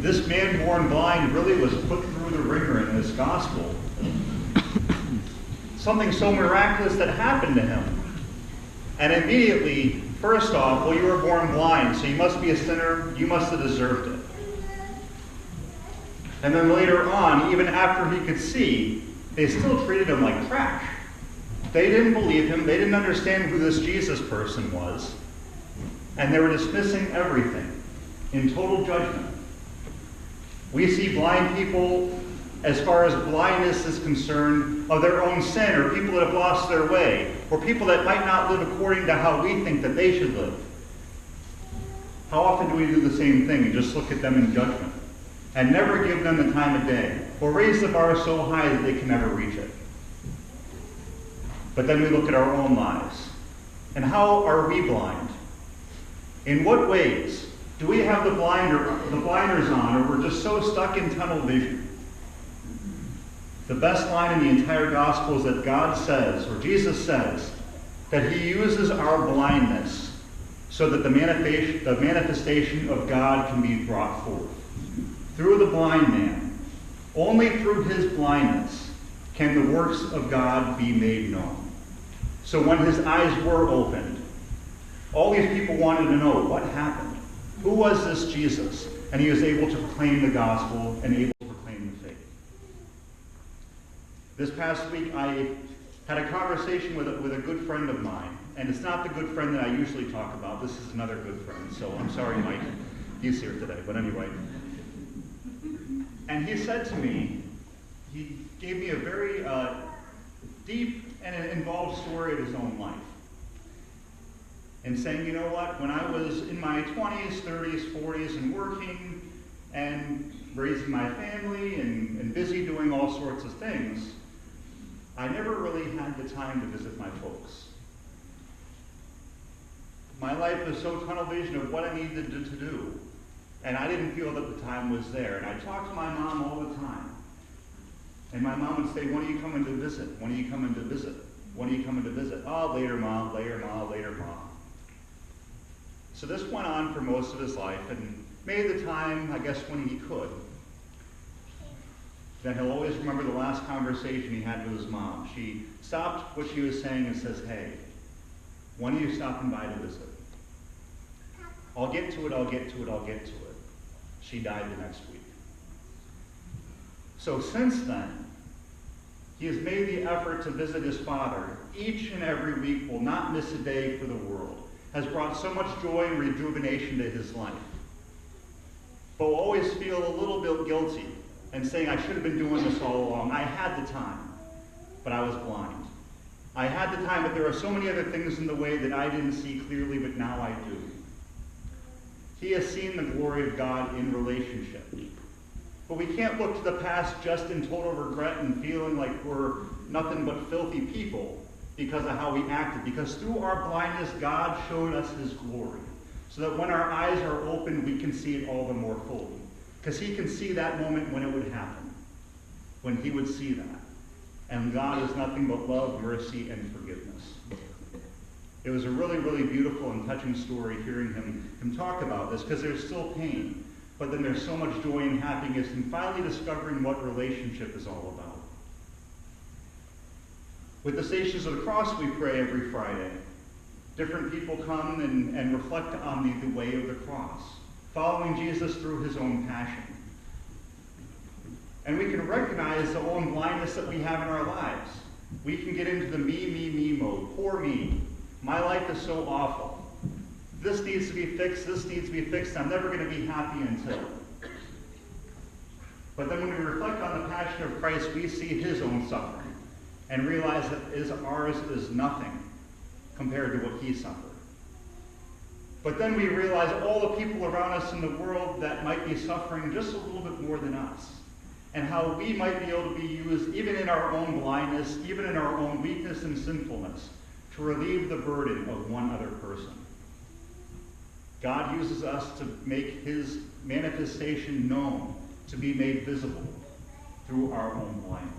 this man born blind really was put through the ringer in this gospel. Something so miraculous that happened to him. And immediately, first off, well, you were born blind, so you must be a sinner, you must have deserved it. And then later on, even after he could see, they still treated him like trash. They didn't believe him, they didn't understand who this Jesus person was, and they were dismissing everything in total judgment. We see blind people, as far as blindness is concerned, of their own sin, or people that have lost their way, or people that might not live according to how we think that they should live. How often do we do the same thing and just look at them in judgment and never give them the time of day, or raise the bar so high that they can never reach it? But then we look at our own lives. And how are we blind? In what ways do we have the blinders on, or we're just so stuck in tunnel vision? The best line in the entire gospel is that God says, or Jesus says, that he uses our blindness so that the manifestation of God can be brought forth. Through the blind man, only through his blindness can the works of God be made known. So when his eyes were opened, all these people wanted to know what happened. Who was this Jesus? And he was able to proclaim the gospel and able to proclaim the faith. This past week, I had a conversation with a good friend of mine. And it's not the good friend that I usually talk about. This is another good friend. So I'm sorry, Mike. He's here today. But anyway. And he said to me, he gave me a very deep and an involved story of his own life. And saying, you know what, when I was in my 20s, 30s, 40s, and working, and raising my family, and busy doing all sorts of things, I never really had the time to visit my folks. My life was so tunnel vision of what I needed to do, and I didn't feel that the time was there. And I talked to my mom all the time. And my mom would say, when are you coming to visit? When are you coming to visit? When are you coming to visit? Oh, later, Mom, later, Mom, later, Mom. So this went on for most of his life, and made the time, I guess, when he could. Then he'll always remember the last conversation he had with his mom. She stopped what she was saying and says, hey, when are you stopping by to visit? I'll get to it, I'll get to it, I'll get to it. She died the next week. So since then, he has made the effort to visit his father each and every week, will not miss a day for the world, has brought so much joy and rejuvenation to his life, but will always feel a little bit guilty and saying, I should have been doing this all along. I had the time, but I was blind. I had the time, but there are so many other things in the way that I didn't see clearly, but now I do. He has seen the glory of God in relationship. But we can't look to the past just in total regret and feeling like we're nothing but filthy people because of how we acted. Because through our blindness, God showed us his glory. So that when our eyes are open, we can see it all the more fully. Because he can see that moment when it would happen. When he would see that. And God is nothing but love, mercy, and forgiveness. It was a really, really beautiful and touching story hearing him talk about this, because there's still pain. But then there's so much joy and happiness in finally discovering what relationship is all about. With the Stations of the Cross, we pray every Friday. Different people come and reflect on the way of the cross, following Jesus through his own passion. And we can recognize the own blindness that we have in our lives. We can get into the me mode. Poor me. My life is so awful. This needs to be fixed, this needs to be fixed, I'm never going to be happy until. But then when we reflect on the passion of Christ, we see his own suffering and realize that ours is nothing compared to what he suffered. But then we realize all the people around us in the world that might be suffering just a little bit more than us, and how we might be able to be used, even in our own blindness, even in our own weakness and sinfulness, to relieve the burden of one other person. God uses us to make his manifestation known, to be made visible through our own blindness.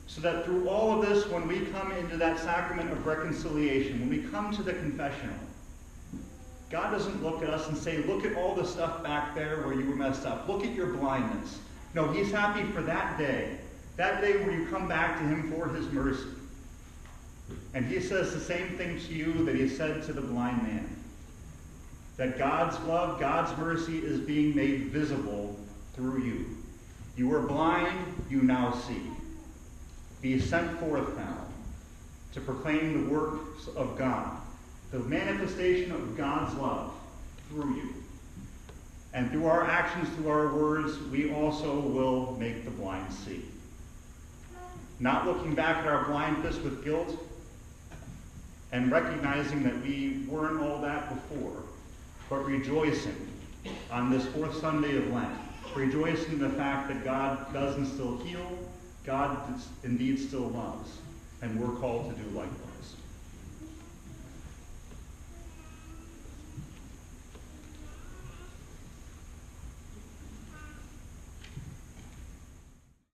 So that through all of this, when we come into that sacrament of reconciliation, when we come to the confessional, God doesn't look at us and say, look at all the stuff back there where you were messed up. Look at your blindness. No, he's happy for that day where you come back to him for his mercy. And he says the same thing to you that he said to the blind man. That God's love, God's mercy is being made visible through you. You were blind, you now see. Be sent forth now to proclaim the works of God, the manifestation of God's love through you. And through our actions, through our words, we also will make the blind see. Not looking back at our blindness with guilt and recognizing that we weren't all that before, but rejoicing on this fourth Sunday of Lent, rejoicing in the fact that God doesn't still heal, God indeed still loves, and we're called to do likewise.